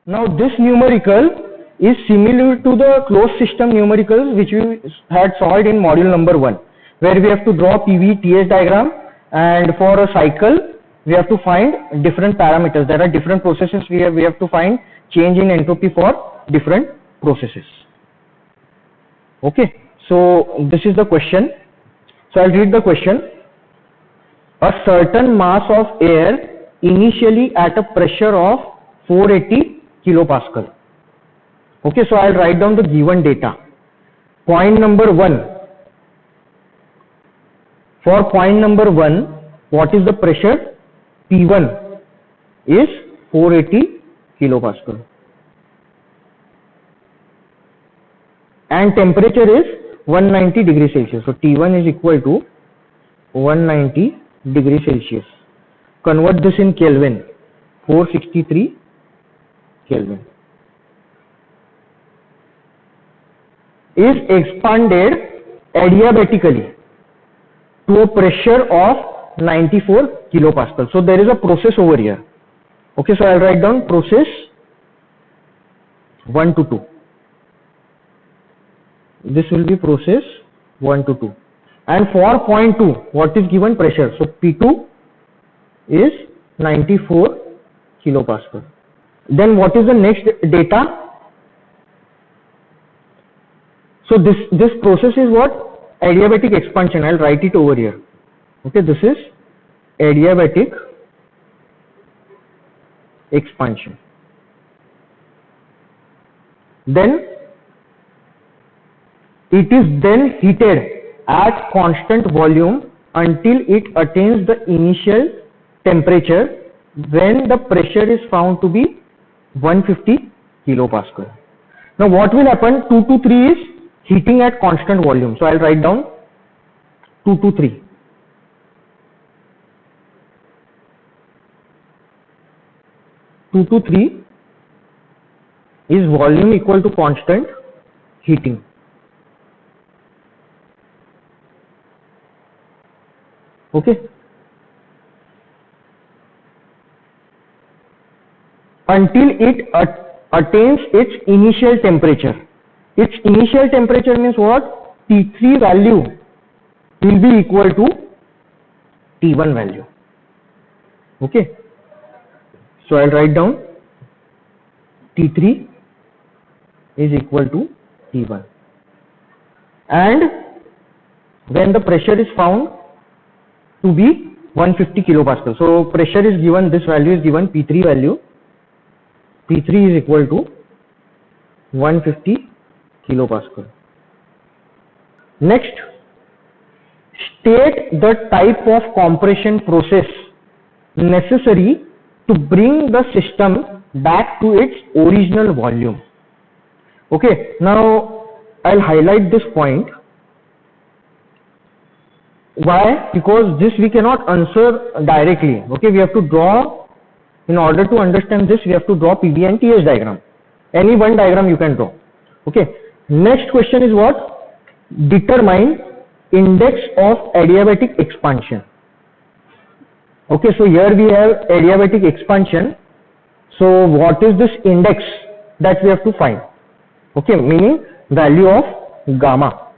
Now this numerical is similar to the closed system numericals which we had solved in module number 1, where we have to draw PV TS diagram, and for a cycle we have to find different parameters. There are different processes we have to find change in entropy for different processes. Okay, so this is the question. So I'll read the question. A certain mass of air initially at a pressure of 480 kilopascal. Okay, so I'll write down the given data. Point number 1. For point number 1, what is the pressure? P1 is 480 kilopascal. And temperature is 190 degrees Celsius. So T1 is equal to 190 degrees Celsius. Convert this in Kelvin. 463 Kelvin. Is expanded adiabatically to a pressure of 94 kilopascal. So there is a process over here. Okay, so I'll write down process 1 to 2. This will be process 1 to 2. And for point 2, what is given pressure? So P2 is 94 kilopascal. Then what is the next data? So this process is what? Adiabatic expansion. I'll write it over here. Okay, this is adiabatic expansion. Then it is then heated at constant volume until it attains the initial temperature when the pressure is found to be 150 kilopascal. Now what will happen? 2 to 3 is heating at constant volume. So I'll write down 2 to 3. Two to 3 is volume equal to constant heating. Okay. Until it attains its initial temperature. Its initial temperature means what? T3 value will be equal to T1 value. Okay. So I'll write down T3 is equal to T1. And when the pressure is found to be 150 kilopascal. So pressure is given, this value is given, P3 value. P3 is equal to 150 kilopascal. Next, state the type of compression process necessary to bring the system back to its original volume. Okay, now I'll highlight this point. Why? Because this we cannot answer directly. Okay, we have to draw, in order to understand this, we have to draw PV and TS diagram. Any one diagram you can draw. Okay, next question is what? Determine index of adiabatic expansion. Okay, so here we have adiabatic expansion. So what is this index that we have to find? Okay, meaning value of gamma.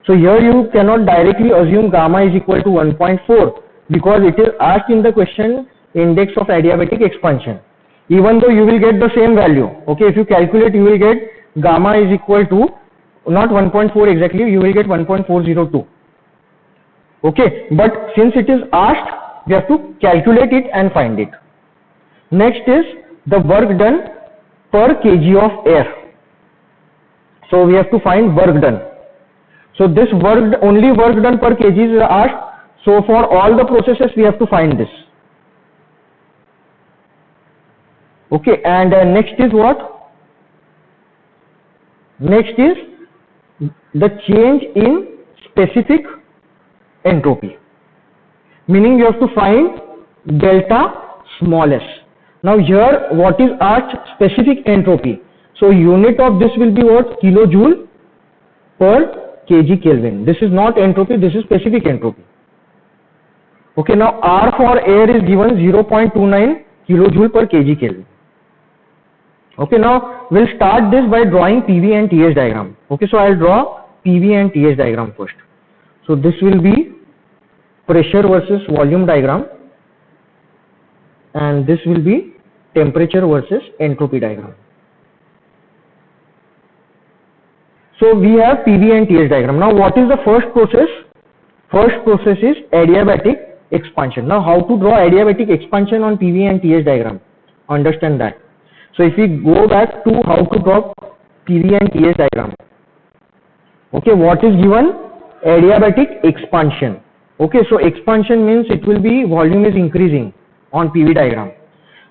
So here you cannot directly assume gamma is equal to 1.4 because it is asked in the question index of adiabatic expansion. Even though you will get the same value. Okay, if you calculate, you will get gamma is equal to not 1.4 exactly, you will get 1.402. Okay, but since it is asked, we have to calculate it and find it. Next is the work done per kg of air. So we have to find work done. So this work, only work done per kg is asked. So for all the processes we have to find this. Okay, and next is what? Next is the change in specific entropy. Meaning you have to find delta small s. Now here what is asked? Specific entropy. So unit of this will be what? Kilojoule per kg Kelvin. This is not entropy, this is specific entropy. Okay, now R for air is given 0.29 kilojoule per kg Kelvin. Okay, now we'll start this by drawing PV and TS diagram. Okay, so I'll draw PV and TS diagram first. So this will be pressure versus volume diagram, and this will be temperature versus entropy diagram. So we have PV and TS diagram. Now what is the first process? First process is adiabatic expansion. Now how to draw adiabatic expansion on PV and TS diagram? Understand that. So if we go back to how to draw PV and TS diagram. Okay, what is given? Adiabatic expansion. Okay, so expansion means it will be volume is increasing on PV diagram.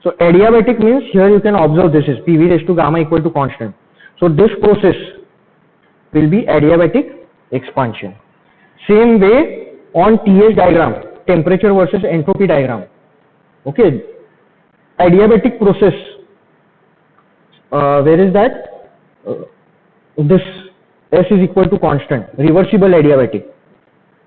So adiabatic means here you can observe this is PV raised to gamma equal to constant. So this process will be adiabatic expansion. Same way on TS diagram, temperature versus entropy diagram. Okay, adiabatic process, where is that? This S is equal to constant, reversible adiabatic.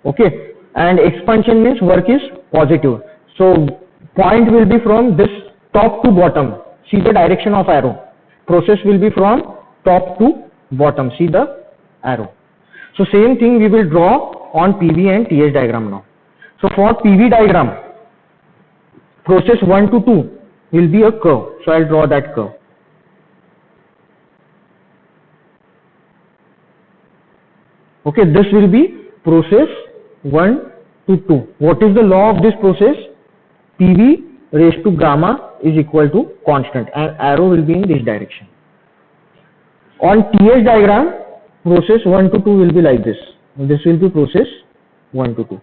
Okay, and expansion means work is positive. So point will be from this top to bottom. See the direction of arrow. Process will be from top to bottom. See the arrow. So same thing we will draw on PV and TS diagram now. So for PV diagram, process 1 to 2 will be a curve. So I'll draw that curve. Okay, this will be process 1 to 2. What is the law of this process? PV raised to gamma is equal to constant, and arrow will be in this direction. On TS diagram, process 1 to 2 will be like this. This will be process 1 to 2.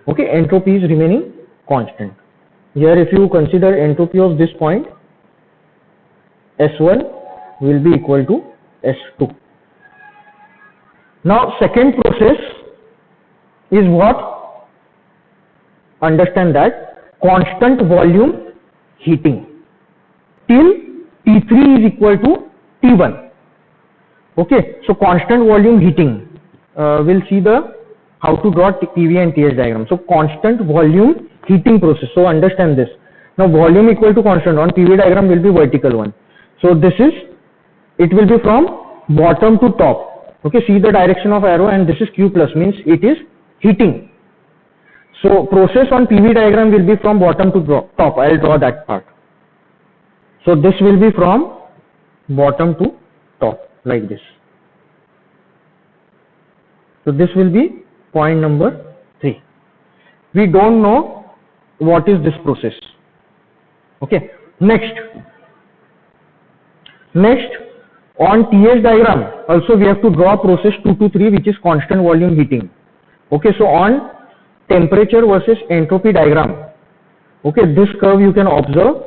Okay, entropy is remaining constant. Here if you consider entropy of this point, S1 will be equal to S2. Now second process is what? Understand that constant volume heating till T3 is equal to T1. Okay, so constant volume heating. We'll see the how to draw PV and TS diagram. So constant volume heating process. So understand this. Now volume equal to constant on PV diagram will be vertical one. So this is, it will be from bottom to top. Okay, see the direction of arrow, and this is Q plus means it is heating. So process on PV diagram will be from bottom to top. I'll draw that part. So this will be from bottom to top like this. So this will be point number 3. We don't know what is this process. Okay, next on TS diagram also we have to draw process 2 to 3, which is constant volume heating. Okay, so on temperature versus entropy diagram, okay, this curve you can observe,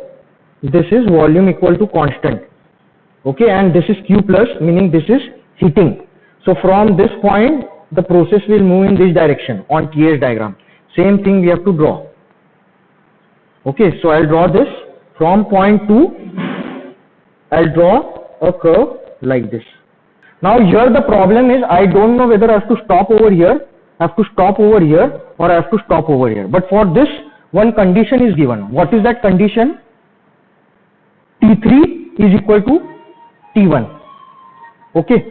this is volume equal to constant. Okay, and this is Q plus, meaning this is heating. So from this point the process will move in this direction on TS diagram. Same thing we have to draw. Okay, so I'll draw this from point 2. I'll draw a curve like this. Now here the problem is I don't know whether I have to stop over here, I have to stop over here, or I have to stop over here. But for this one condition is given. What is that condition? T3 is equal to T1. Okay,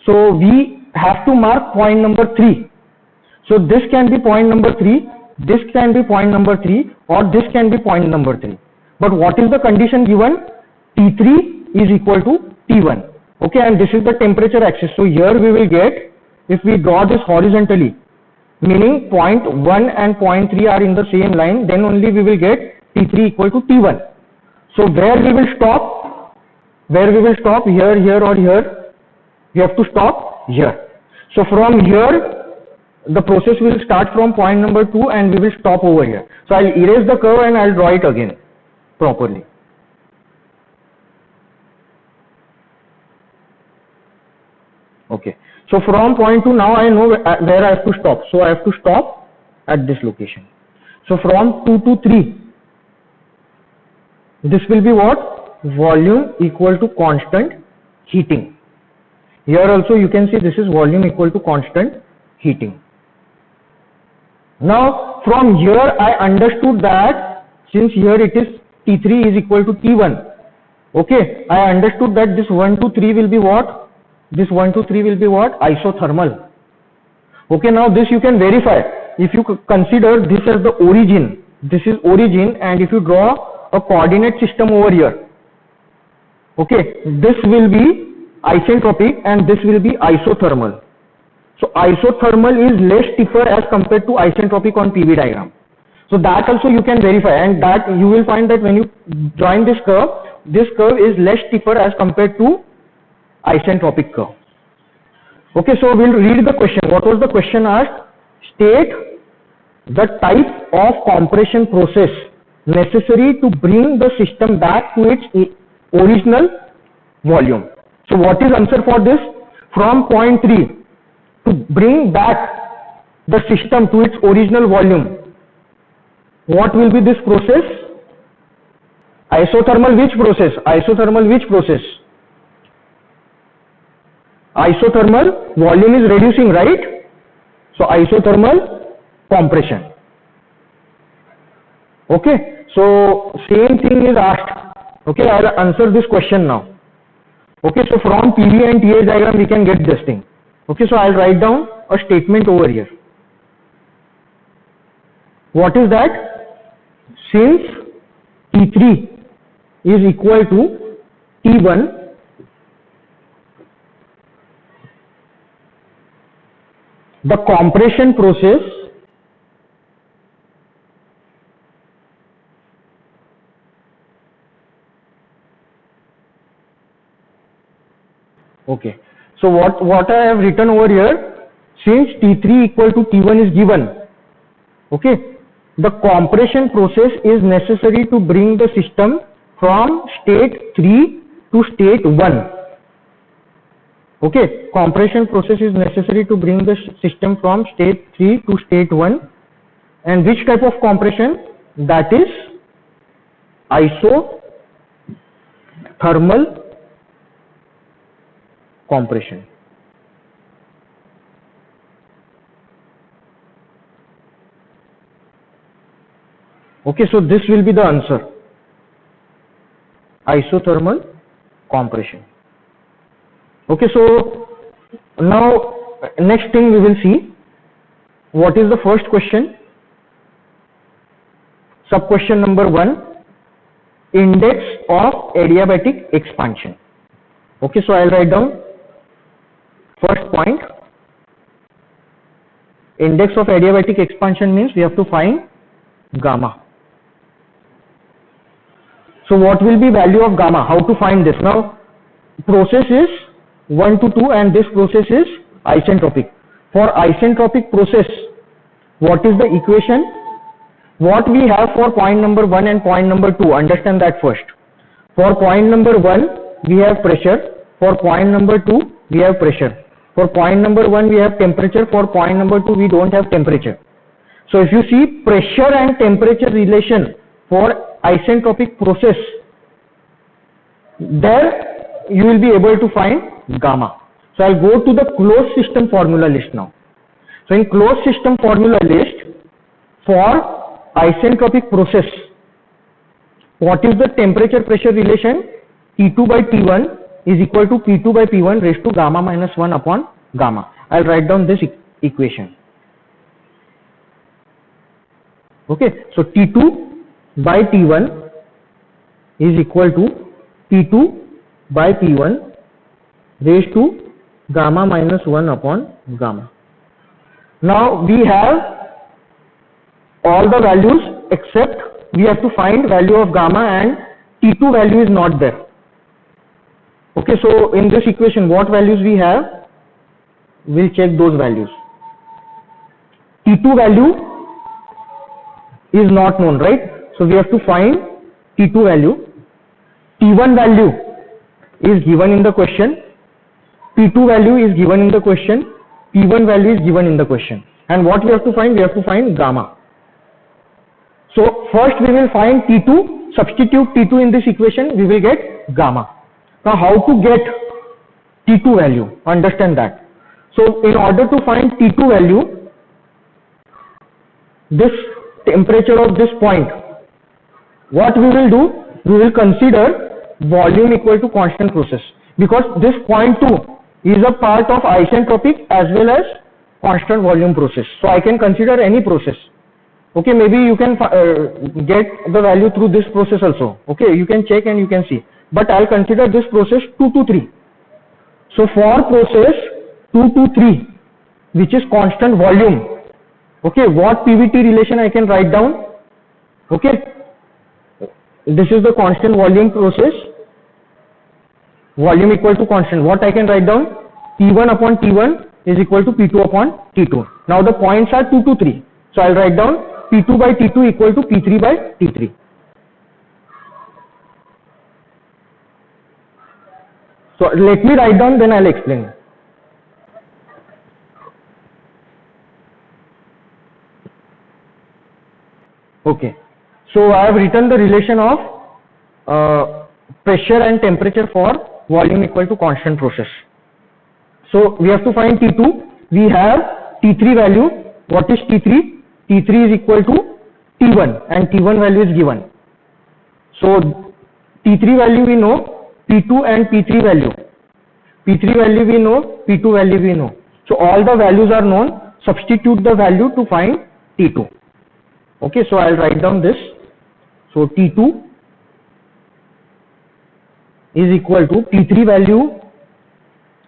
so we have to mark point number 3. So this can be point number 3, this can be point number 3, or this can be point number 3. But what is the condition given? T3 is equal to T1. Okay, and this is the temperature axis. So here we will get, if we draw this horizontally, meaning point 1 and point 3 are in the same line, then only we will get T3 equal to T1. So where we will stop? Where we will stop? Here, here, or here? We have to stop here. So from here, the process will start from point number 2 and we will stop over here. So I'll erase the curve and I'll draw it again properly. Okay, so from point 2 now I know where I have to stop. So I have to stop at this location. So from 2 to 3, this will be what? Volume equal to constant heating. Here also you can see this is volume equal to constant heating. Now from here I understood that since here it is T3 is equal to T1. Okay, I understood that this 1 to 3 will be what? This 1 to 3 will be what? Isothermal. Okay, now this you can verify. If you consider this as the origin, this is origin, and if you draw a coordinate system over here, okay, this will be isentropic and this will be isothermal. So isothermal is less stiffer as compared to isentropic on PV diagram. So that also you can verify, and that you will find that when you join this curve is less stiffer as compared to isentropic curve. Okay, so we'll read the question. What was the question asked? State the type of compression process necessary to bring the system back to its original volume. So what is answer for this? From point 3 to bring back the system to its original volume, what will be this process? Isothermal which process? Isothermal which process? Isothermal volume is reducing, right? So isothermal compression. Okay, so same thing is asked. Okay, I'll answer this question now. Okay, so from PV and TH diagram we can get this thing. Okay, so I'll write down a statement over here. What is that? Since T3 is equal to T1, the compression process okay, so what I have written over here, since T3 equal to T1 is given, okay, the compression process is necessary to bring the system from state 3 to state 1. Okay, compression process is necessary to bring the system from state 3 to state 1. And which type of compression? That is isothermal compression. Okay, so this will be the answer. Isothermal compression. Okay, so now next thing we will see. What is the first question? Sub question number 1. Index of adiabatic expansion. Okay, so I'll write down first point. Index of adiabatic expansion means we have to find gamma. So what will be value of gamma? How to find this? Now process is 1 to 2 and this process is isentropic. For isentropic process, what is the equation? What we have for point number 1 and point number 2, understand that first. For point number 1, we have pressure. For point number 2, we have pressure. For point number 1, we have temperature. For point number 2, we don't have temperature. So if you see pressure and temperature relation for isentropic process, there you will be able to find gamma. So I'll go to the closed system formula list now. So in closed system formula list, for isentropic process, what is the temperature pressure relation? T2 by T1 is equal to P2 by P1 raised to gamma minus 1 upon gamma. I'll write down this equation. Okay, so T2 by T1 is equal to P2 by P1 raised to gamma minus 1 upon gamma. Now we have all the values except we have to find value of gamma, and T2 value is not there. Okay, so in this equation what values we have? We'll check those values. T2 value is not known, right? So we have to find T2 value. T1 value is given in the question. P2 value is given in the question. P1 value is given in the question. And what we have to find? We have to find gamma. So first we will find T2, substitute T2 in this equation, we will get gamma. Now how to get T2 value? Understand that. So in order to find T2 value, this temperature of this point what we will do, we will consider volume equal to constant process, because this point 2 is a part of isentropic as well as constant volume process. So I can consider any process. Okay, maybe you can get the value through this process also. Okay, you can check and you can see. But I'll consider this process 2 to 3. So for process 2 to 3, which is constant volume, okay, what PVT relation I can write down? Okay, this is the constant volume process. Volume equal to constant. What I can write down? T1 upon T1 is equal to P2 upon T2. Now the points are 2 to 3. So I'll write down P2 by T2 equal to P3 by T3. So let me write down, then I'll explain. Okay. So I have written the relation of pressure and temperature for volume equal to constant process. So we have to find T2. We have T3 value. What is T3? T3 is equal to T1 and T1 value is given. So T3 value we know, P2 and P3 value. P3 value we know, P2 value we know. So all the values are known. Substitute the value to find T2. Okay, so I'll write down this. So T2 is equal to P3 value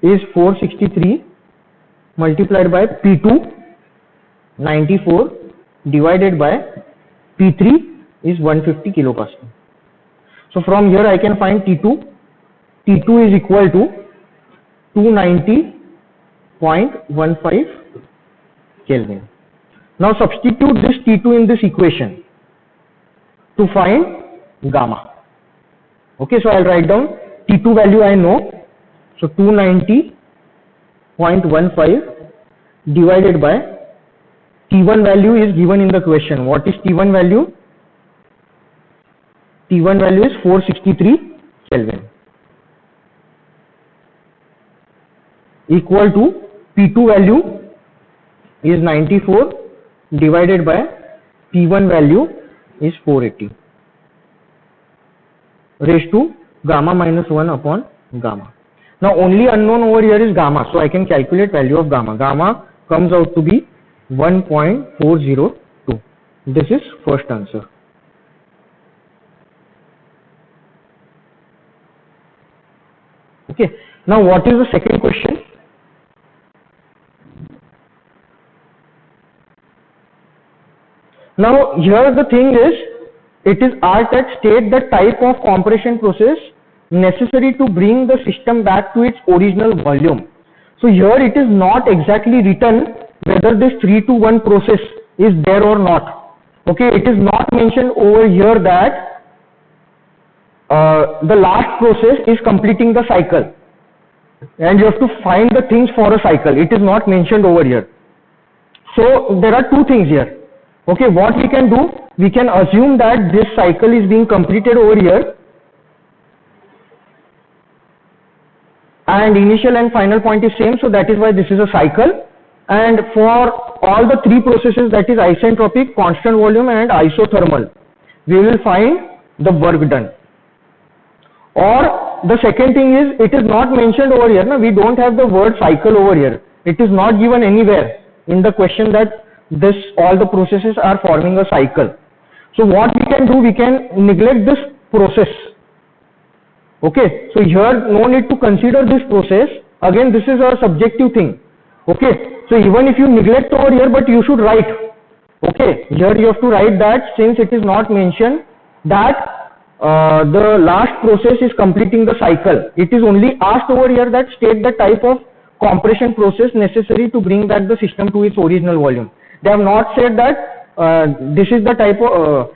is 463 multiplied by P2 94 divided by P3 is 150 kilopascal. So from here I can find T2. T2 is equal to 290.15 Kelvin. Now substitute this T2 in this equation to find gamma. Okay, so I'll write down T2 value I know. So 290.15 divided by T1 value is given in the question. What is T1 value? T1 value is 463 Kelvin. Equal to P2 value is 94 divided by P1 value is 480 raised to gamma minus 1 upon gamma. Now only unknown over here is gamma, so I can calculate value of gamma. Gamma comes out to be 1.402. This is first answer. Okay, now what is the second question? Now here the thing is, it is asked that state the type of compression process necessary to bring the system back to its original volume. So here it is not exactly written whether this 3-to-1 process is there or not. Okay, it is not mentioned over here that the last process is completing the cycle and you have to find the things for a cycle. It is not mentioned over here. So there are two things here. Okay, what we can do, we can assume that this cycle is being completed over here and initial and final point is same, so that is why this is a cycle. And for all the three processes, that is isentropic, constant volume and isothermal, we will find the work done. Or the second thing is, it is not mentioned over here. We don't have the word cycle over here. It is not given anywhere in the question that this all the processes are forming a cycle. So what we can do, we can neglect this process. Okay, so here no need to consider this process. Again, this is a subjective thing. Okay, so even if you neglect over here, but you should write. Okay, here you have to write that since it is not mentioned that the last process is completing the cycle. It is only asked over here that state the type of compression process necessary to bring back the system to its original volume. They have not said that this is the type of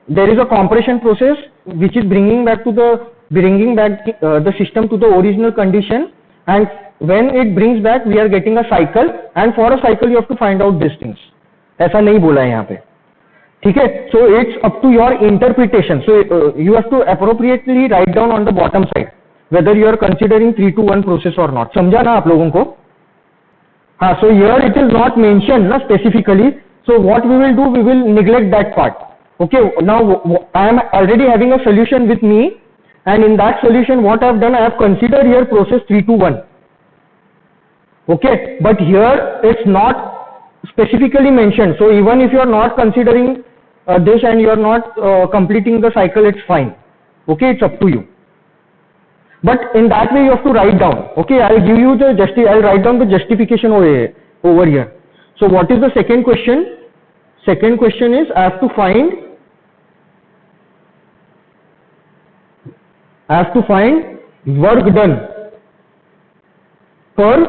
there is a compression process which is bringing back the system to the original condition, and when it brings back we are getting a cycle, and for a cycle you have to find out these things. ऐसा नहीं बोला है यहाँ पे, ठीक है? So it's up to your interpretation. So you have to appropriately write down on the bottom side whether you are considering 3-to-1 process or not. समझा ना आप लोगों को? हाँ, so here it is not mentioned ना specifically. So what we will do, we will neglect that part. Okay, now I am already having a solution with me, and in that solution what I have done, I have considered here process 321. Okay, but here it's not specifically mentioned. So even if you are not considering this and you are not completing the cycle, it's fine. Okay, it's up to you. But in that way you have to write down. Okay, I'll give you the I'll write down the justification over here. So what is the second question? Second question is I have to find work done per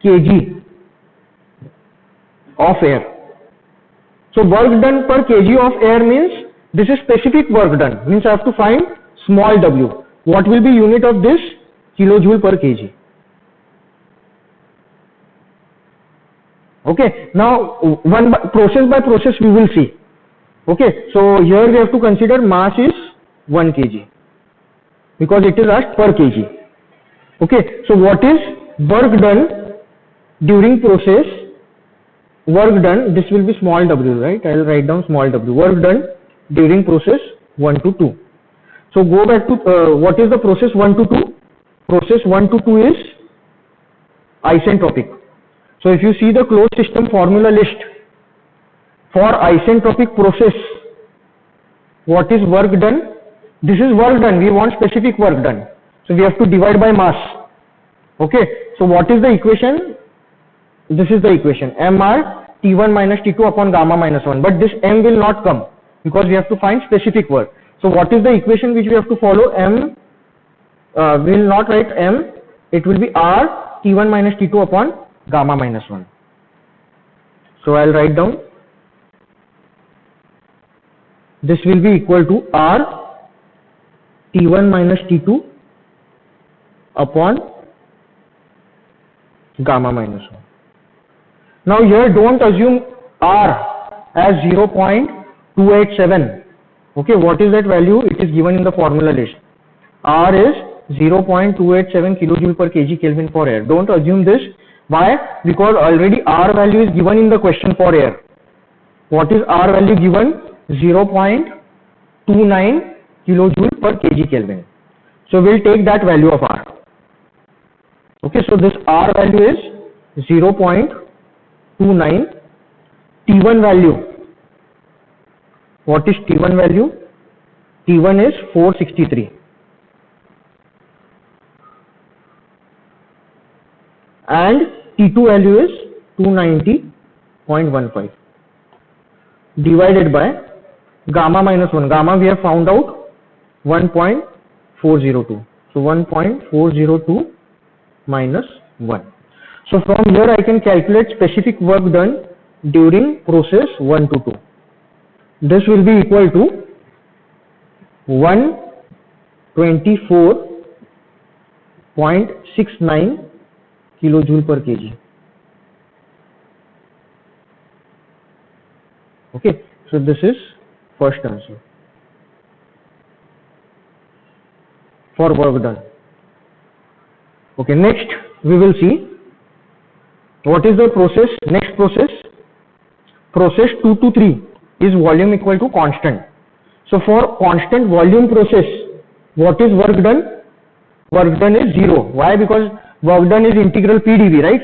kg of air. So work done per kg of air means this is specific work done, means I have to find small w. What will be unit of this? Kilojoule per kg. Okay, now process by process we will see. Okay, so here we have to consider mass is 1 kg because it is asked per kg. Okay, so what is work done during process? Work done, this will be small w, right? I will write down small w. Work done during process 1 to 2. So go back to what is the process 1 to 2? Process 1 to 2 is isentropic. So if you see the closed system formula list for isentropic process, what is work done? This is work done. We want specific work done. So we have to divide by mass. Okay. So what is the equation? This is the equation. Mr T1 minus T2 upon gamma minus 1. But this M will not come because we have to find specific work. So what is the equation which we have to follow? We will not write M. It will be R T1 minus T2 upon gamma minus 1. So I will write down. This will be equal to R T1 minus T2 upon gamma minus 1. Now here don't assume R as 0.287. Okay, what is that value? It is given in the formula list. R is 0.287 kilojoule per kg Kelvin for air. Don't assume this. Why? Because already R value is given in the question for air. What is R value given? 0.29 kilojoule per kg Kelvin. So we'll take that value of R. Okay, so this R value is 0.29. T1 value. What is T1 value? T1 is 463. And T2 value is 290.15 divided by gamma minus 1. Gamma we have found out 1.402. So 1.402 minus 1. So from here I can calculate specific work done during process 1 to 2. This will be equal to 124.69 kilojoule per kg. Okay, so this is first answer for work done. Okay, next we will see what is the process. Next process 2 to 3 is volume equal to constant. So for constant volume process, what is work done? Work done is 0. Why? Because work done is integral PdV, right?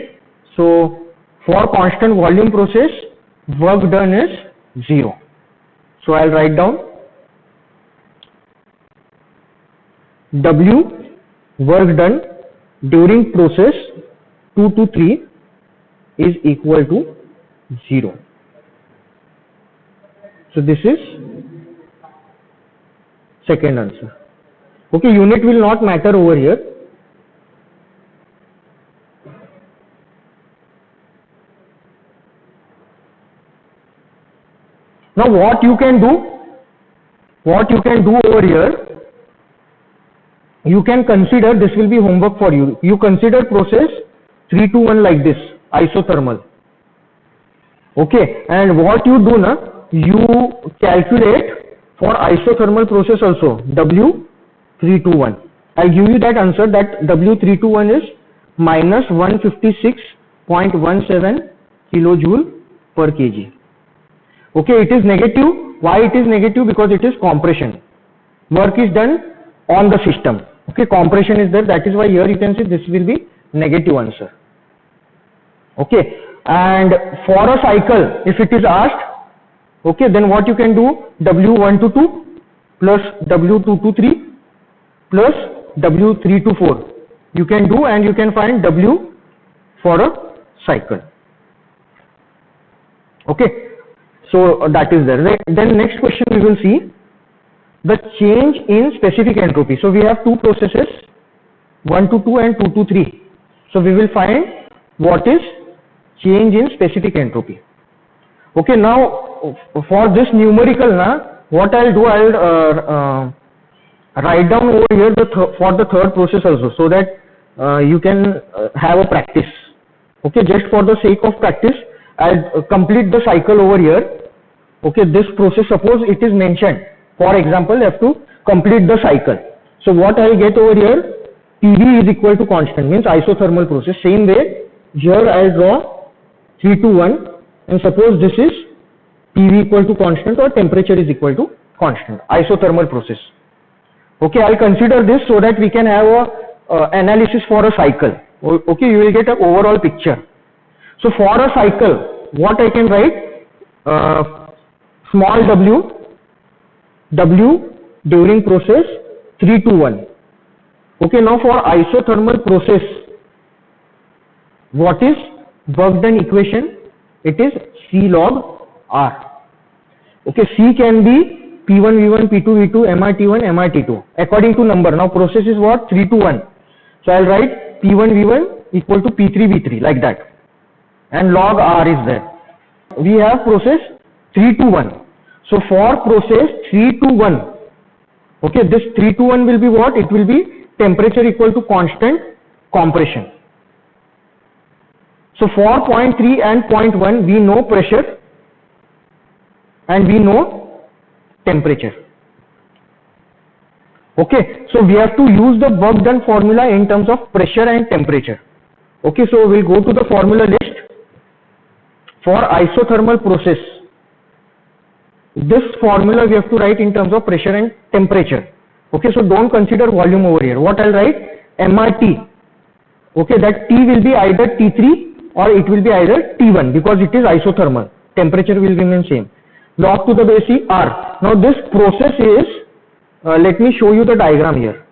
So for constant volume process, work done is 0. So I'll write down W work done during process 2 to 3 is equal to 0. So this is second answer. Okay, unit will not matter over here. Now what you can do over here, you can consider, this will be homework for you. You consider process 3 to 1 like this, isothermal. Okay, and what you do now, you calculate for isothermal process also W321. I'll give you that answer, that W321 is minus 156.17 kilojoule per kg. Okay, it is negative. Why it is negative? Because it is compression. Work is done on the system. Okay, compression is there. That is why here you can see this will be negative answer. Okay, and for a cycle, if it is asked, okay, then what you can do? W1 to 2 plus W2 to 3 plus W3 to 4. You can do, and you can find W for a cycle. Okay, so that is there. Then next question we will see the change in specific entropy. So we have two processes, 1 to 2 and 2 to 3. So we will find what is change in specific entropy. Okay, now for this numerical, what I'll do, I'll write down over here for the third process also, so that you can have a practice. Okay, just for the sake of practice, I'll complete the cycle over here. Okay, this process, suppose it is mentioned, for example, you have to complete the cycle. So what I'll get over here, PV is equal to constant, means isothermal process. Same way, here I'll draw 3 to 1, and suppose this is PV equal to constant or temperature is equal to constant, isothermal process. Okay, I'll consider this so that we can have a analysis for a cycle. Okay, you will get an overall picture. So for a cycle, what I can write, small w during process 3 to 1. Okay, now for isothermal process, what is work done equation? It is C log R. Okay, C can be P1 V1 P2 V2 MRT1 MRT2 according to number. Now process is what? 3 to 1. So I'll write P1 V1 equal to P3 V3 like that, and log R is there. We have process 3 to 1. So for process 3 to 1, okay, this 3 to 1 will be what? It will be temperature equal to constant, compression. So for point 3 and point 1, we know pressure and we know temperature. Okay, so we have to use the work done formula in terms of pressure and temperature. Okay, so we'll go to the formula list for isothermal process. This formula we have to write in terms of pressure and temperature. Okay, so don't consider volume over here. What I'll write? MRT. Okay, that T will be either T3 or it will be either T1 because it is isothermal. Temperature will remain same. Log to the base E R. Now this process is, let me show you the diagram here.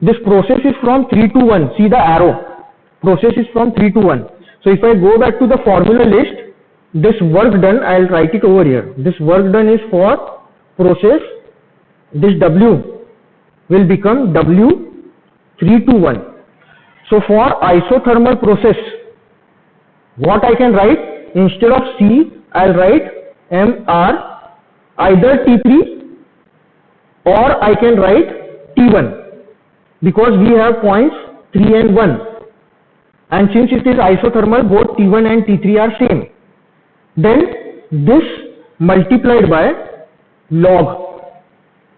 This process is from 3 to 1. See the arrow. Process is from 3 to 1. So if I go back to the formula list, this work done, I'll write it over here. This work done is for process. This W will become W 3 to 1. So for isothermal process, what I can write? Instead of C, I'll write MR, either T3 or I can write T1 because we have points 3 and 1. And since it is isothermal, both T1 and T3 are same. Then this multiplied by log.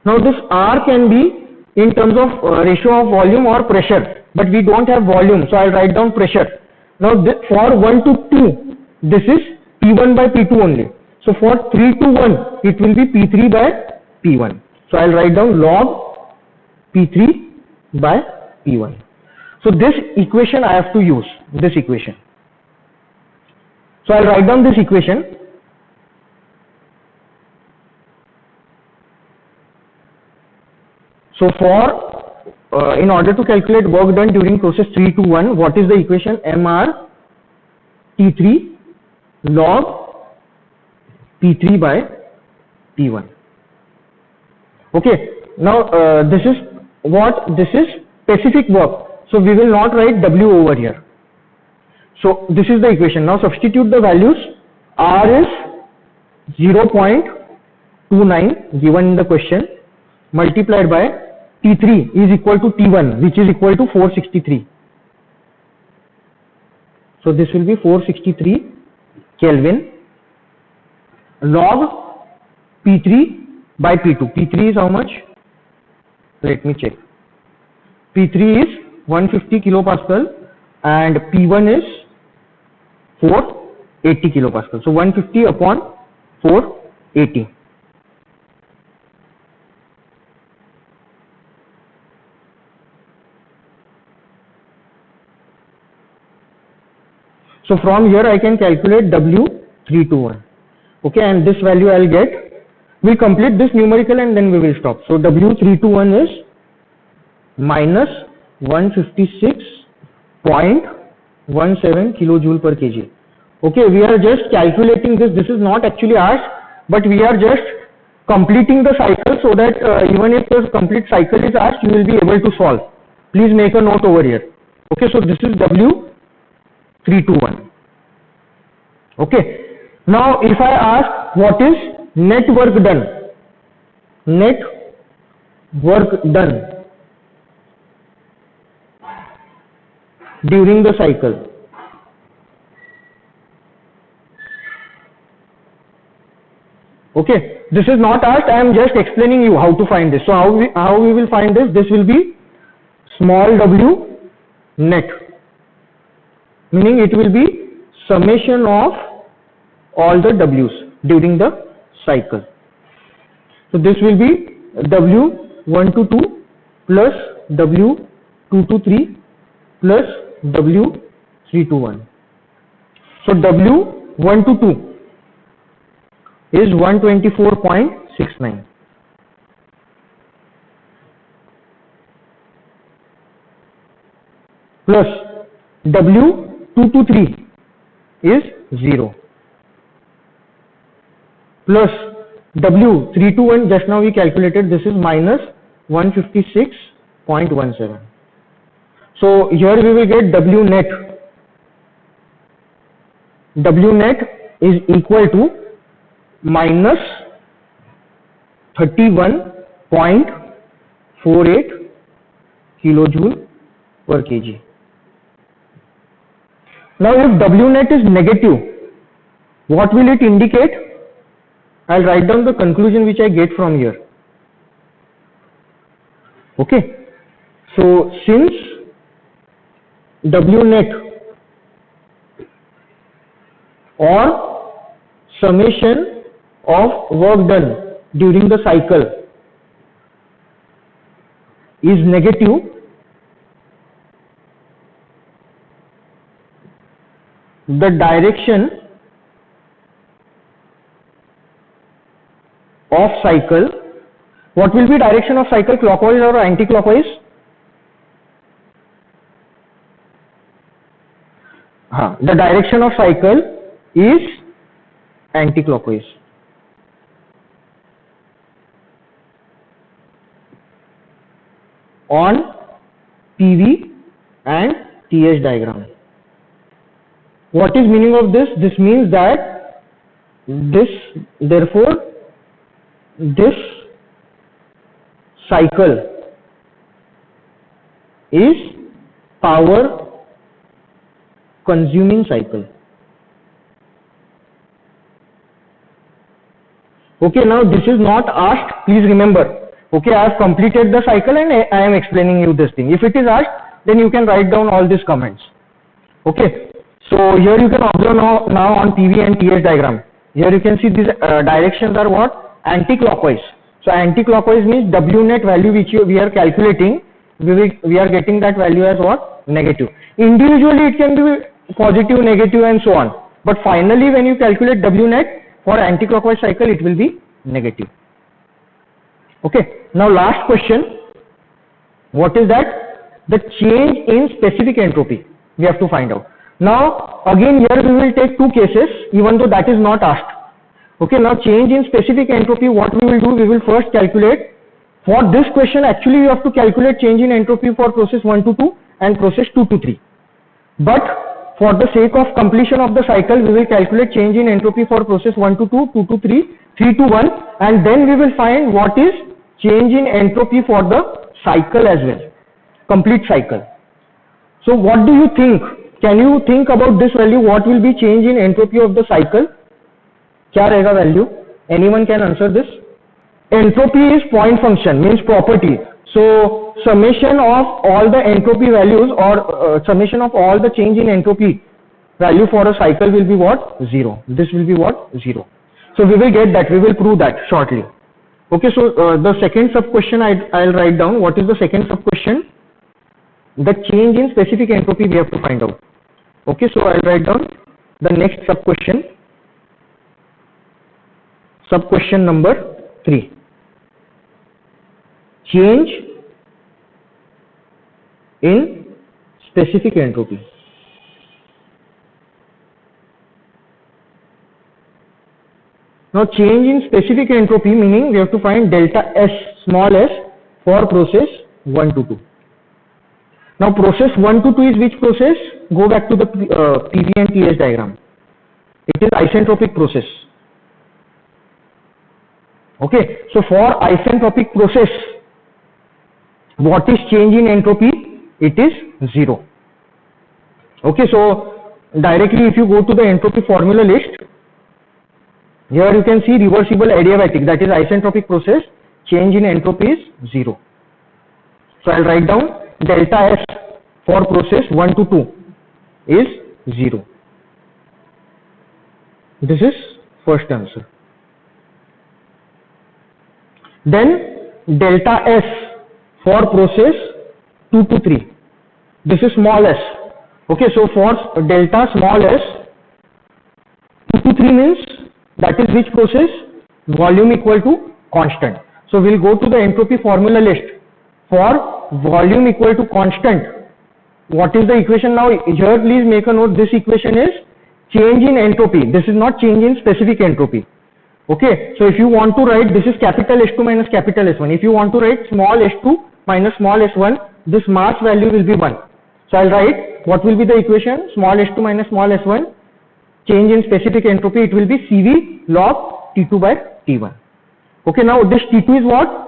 Now this R can be in terms of ratio of volume or pressure, but we don't have volume, so I'll write down pressure. Now for 1 to 2, this is P1 by P2 only. So for 3 to 1, it will be P3 by P1. So I'll write down log P3 by P1. So this equation I have to use, this equation. So I'll write down this equation. So for, in order to calculate work done during process 3 to 1, what is the equation? MR T3 log P3 by P1. Okay, now this is what? This is specific work. So we will not write W over here. So this is the equation. Now substitute the values. R is 0.29 given in the question, multiplied by T3 is equal to T1, which is equal to 463. So this will be 463 Kelvin log P3 by P2. P3 is how much? Let me check. P3 is 150 kilopascal and P1 is 480 kilopascal. So 150 upon 480. 80. So from here I can calculate W321. Okay, and this value I'll get. We'll complete this numerical and then we will stop. So W321 is minus 156.17 kilojoule per kg. Okay, we are just calculating this. This is not actually asked, but we are just completing the cycle so that even if the complete cycle is asked, you will be able to solve. Please make a note over here. Okay, so this is W321. Okay, now if I ask what is net work done? Net work done during the cycle. Okay, this is not asked, I am just explaining you how to find this. So how we will find this? This will be small w net, meaning it will be summation of all the w's during the cycle. So this will be W122 plus W223 plus W321. So W122 is 124.69 plus W223 is 0 plus W321, just now we calculated, this is minus 156.17. So here we will get W net. W net is equal to minus 31.48 kilojoule per kg. Now if W net is negative, what will it indicate? I'll write down the conclusion which I get from here. Okay, so since W net or summation of work done during the cycle is negative, the direction of cycle, what will be direction of cycle, clockwise or anti-clockwise? The direction of cycle is anti-clockwise. On PV and TS diagram. What is meaning of this? This means that therefore this cycle is power consuming cycle. Okay, now this is not asked, please remember. Okay, I have completed the cycle and I am explaining you this thing. If it is asked, then you can write down all these comments. Okay, so here you can observe now on PV and TS diagram. Here you can see these directions are what? Anti-clockwise. So anti-clockwise means W net value which we are calculating, we are getting that value as what? Negative. Individually it can be positive, negative and so on. But finally when you calculate W net for anti-clockwise cycle, it will be negative. Okay, now last question. What is that? The change in specific entropy we have to find out. Now again here we will take two cases, even though that is not asked. Okay, now change in specific entropy, what we will do, we will first calculate. For this question actually you have to calculate change in entropy for process 1 to 2 and process 2 to 3. But for the sake of completion of the cycle, we will calculate change in entropy for process 1 to 2, 2 to 3, 3 to 1, and then we will find what is change in entropy for the cycle as well, complete cycle. So what do you think? Can you think about this value? What will be change in entropy of the cycle? क्या रहेगा value? Anyone can answer this? Entropy is point function, means property. So summation of all the entropy values or summation of all the change in entropy value for a cycle will be what? 0. This will be what? 0. So we will get that, we will prove that shortly. Okay, so the second sub question I'll write down. What is the second sub question? The change in specific entropy we have to find out. Okay, so I'll write down the next sub question. Sub question number 3. Change in specific entropy. Now change in specific entropy meaning we have to find delta S, small s, for process 1 to 2. Now process 1 to 2 is which process? Go back to the PV and TS diagram. It is isentropic process. Okay, so for isentropic process, what is change in entropy? It is 0. Okay, so directly if you go to the entropy formula list, here you can see reversible adiabatic, that is isentropic process, change in entropy is 0. So I'll write down delta S for process 1 to 2 is 0. This is first answer. Then delta S for process 2 to 3. This is small s. Okay, so for delta small s, 2 to 3 means that is which process? Volume equal to constant. So we'll go to the entropy formula list. For volume equal to constant, what is the equation now? Here please make a note, this equation is change in entropy. This is not change in specific entropy. Okay, so if you want to write, this is capital S2 minus capital S1. If you want to write small s2 minus small s1, this mass value will be 1. So I'll write, what will be the equation? Small s2 minus small s1, change in specific entropy, it will be Cv log T2 by T1. Okay, now this T2 is what?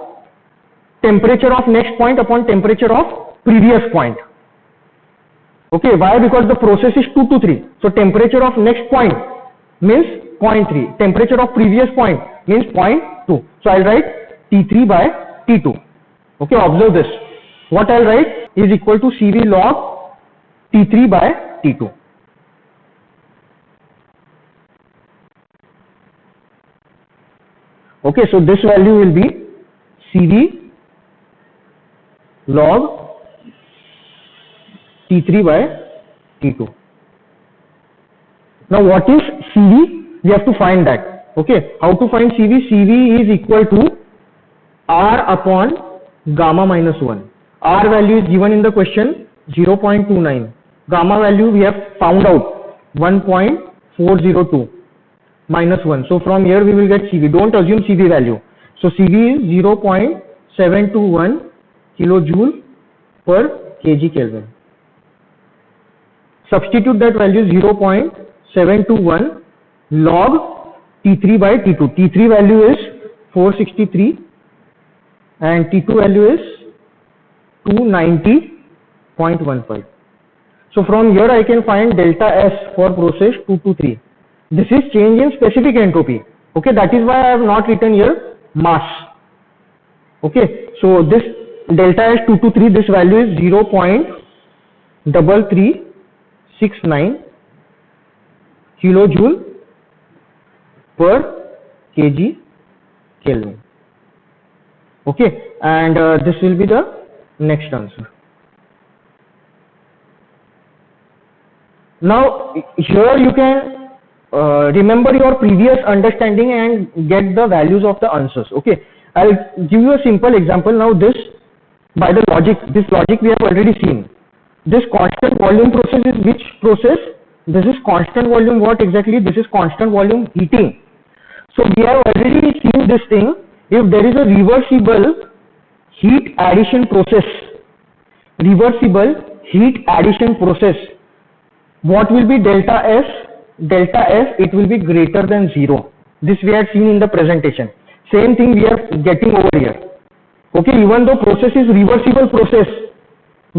Temperature of next point upon temperature of previous point. Okay, why? Because the process is 2 to 3. So temperature of next point means 0.3. Temperature of previous point means 0.2. So I'll write T3 by T2. Okay, observe this. What I'll write is equal to Cv log T3 by T2. Okay, so this value will be Cv log T3 by T2. Now what is Cv? We have to find that. Okay, how to find Cv? Cv is equal to R upon gamma minus 1. R value is given in the question 0.29. Gamma value we have found out 1.402 minus 1. So from here we will get Cv. Don't assume Cv value. So Cv is 0.721 kilojoule per kg Kelvin. Substitute that value 0.721 log T3 by T2. T3 value is 463 and T2 value is 290.15. So from here I can find delta S for process 2 to 3. This is change in specific entropy. Okay, that is why I have not written here mass. Okay, so this delta S 2 to 3, this value is 0.3369 kilojoule per kg Kelvin. Okay, and this will be the next answer. Now here you can remember your previous understanding and get the values of the answers. Okay, I'll give you a simple example. Now this, by the logic, this logic we have already seen. This constant volume process is which process? This is constant volume. What exactly? This is constant volume heating. So we have already seen this thing. If there is a reversible heat addition process, what will be delta S? Delta S, it will be greater than 0. This we had seen in the presentation. Same thing we are getting over here. Okay, even though process is reversible process,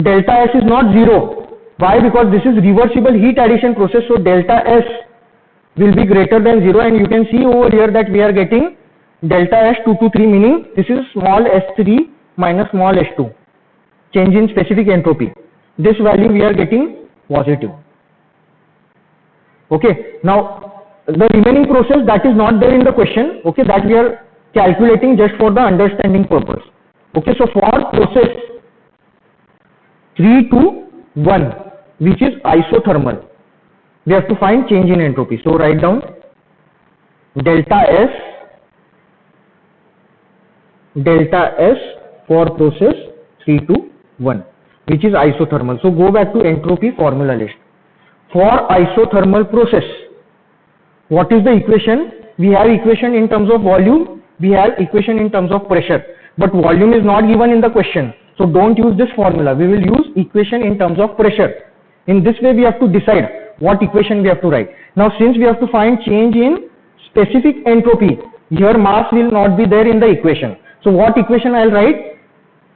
delta S is not 0. Why? Because this is reversible heat addition process, so delta S will be greater than 0, and you can see over here that we are getting delta S 2 to 3, meaning this is small s3 minus small s2, change in specific entropy. This value we are getting positive. Okay, now the remaining process that is not there in the question, okay, that we are calculating just for the understanding purpose. Okay, so for process 3 to 1, which is isothermal, we have to find change in entropy. So write down delta S for process 3 to 1, which is isothermal. So go back to entropy formula list. For isothermal process, what is the equation? We have equation in terms of volume, we have equation in terms of pressure, but volume is not given in the question. So don't use this formula. We will use equation in terms of pressure. In this way we have to decide what equation we have to write. Now since we have to find change in specific entropy, here mass will not be there in the equation. So what equation I'll write?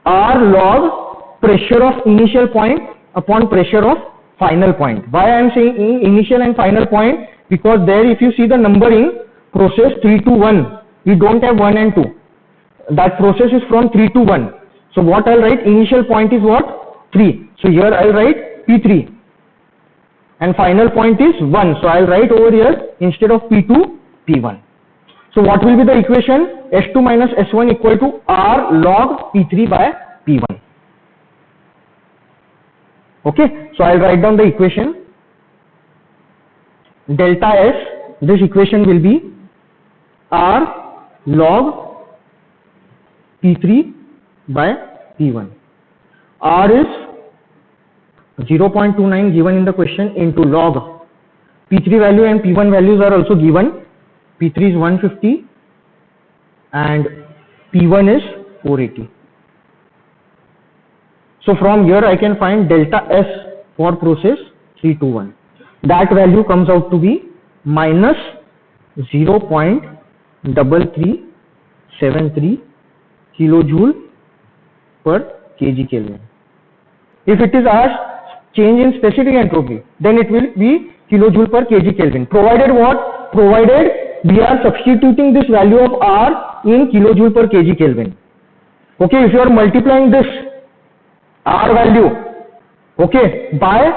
R log pressure of initial point upon pressure of final point. Why I am saying initial and final point? Because there if you see the numbering, process 3 to 1, we don't have 1 and 2. That process is from 3 to 1. So what I'll write? Initial point is what? 3. So here I'll write P3. And final point is 1. So I'll write over here instead of P2, P1. So what will be the equation? S2 minus S1 equal to R log P3 by P1. Okay, so I'll write down the equation. Delta S, this equation will be R log P3 by P1. R is 0.29 given in the question into log. P3 value and P1 values are also given. P3 is 150 and P1 is 480. So from here I can find delta S for process 3 to 1. That value comes out to be minus 0.3373 kilojoule per kg Kelvin. If it is asked change in specific entropy, then it will be kilojoule per kg Kelvin. Provided what? Provided we are substituting this value of R in kilojoule per kg Kelvin. Okay, if you are multiplying this R value, okay, by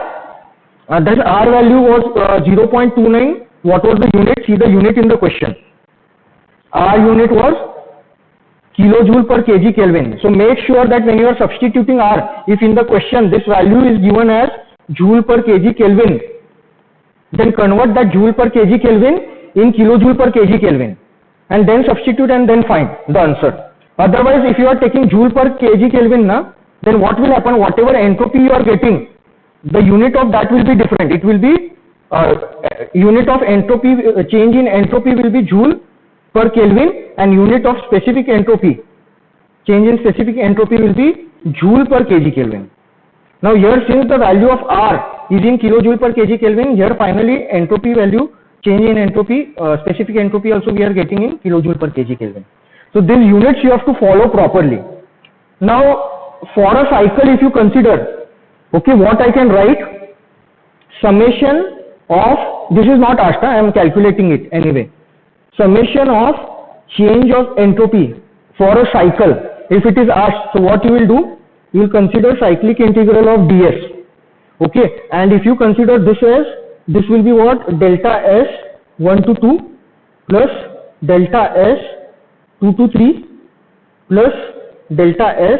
this R value was 0.29. What was the unit? See the unit in the question. R unit was kilojoule per kg Kelvin. So make sure that when you are substituting R, if in the question this value is given as joule per kg Kelvin, then convert that joule per kg Kelvin in kilojoule per kg Kelvin and then substitute and then find the answer. Otherwise, if you are taking joule per kg Kelvin, then what will happen? Whatever entropy you are getting, the unit of that will be different. It will be unit of entropy, change in entropy will be joule per Kelvin, and unit of specific entropy, change in specific entropy will be joule per kg Kelvin. Now here, since the value of R is in kilojoule per kg Kelvin, here finally entropy value, change in entropy, specific entropy also we are getting in kilojoule per kg Kelvin. So these units you have to follow properly. Now for a cycle, if you consider, okay, what I can write? Summation of, this is not asked, I am calculating it anyway. Summation of change of entropy for a cycle, if it is asked. So what you will do? You will consider cyclic integral of ds. Okay, and if you consider this as, this will be what? Delta S 1 to 2 plus delta S 2 to 3 plus delta S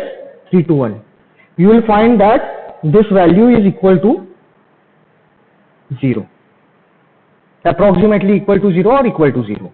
3 to 1. You will find that this value is equal to 0. Approximately equal to 0 or equal to 0.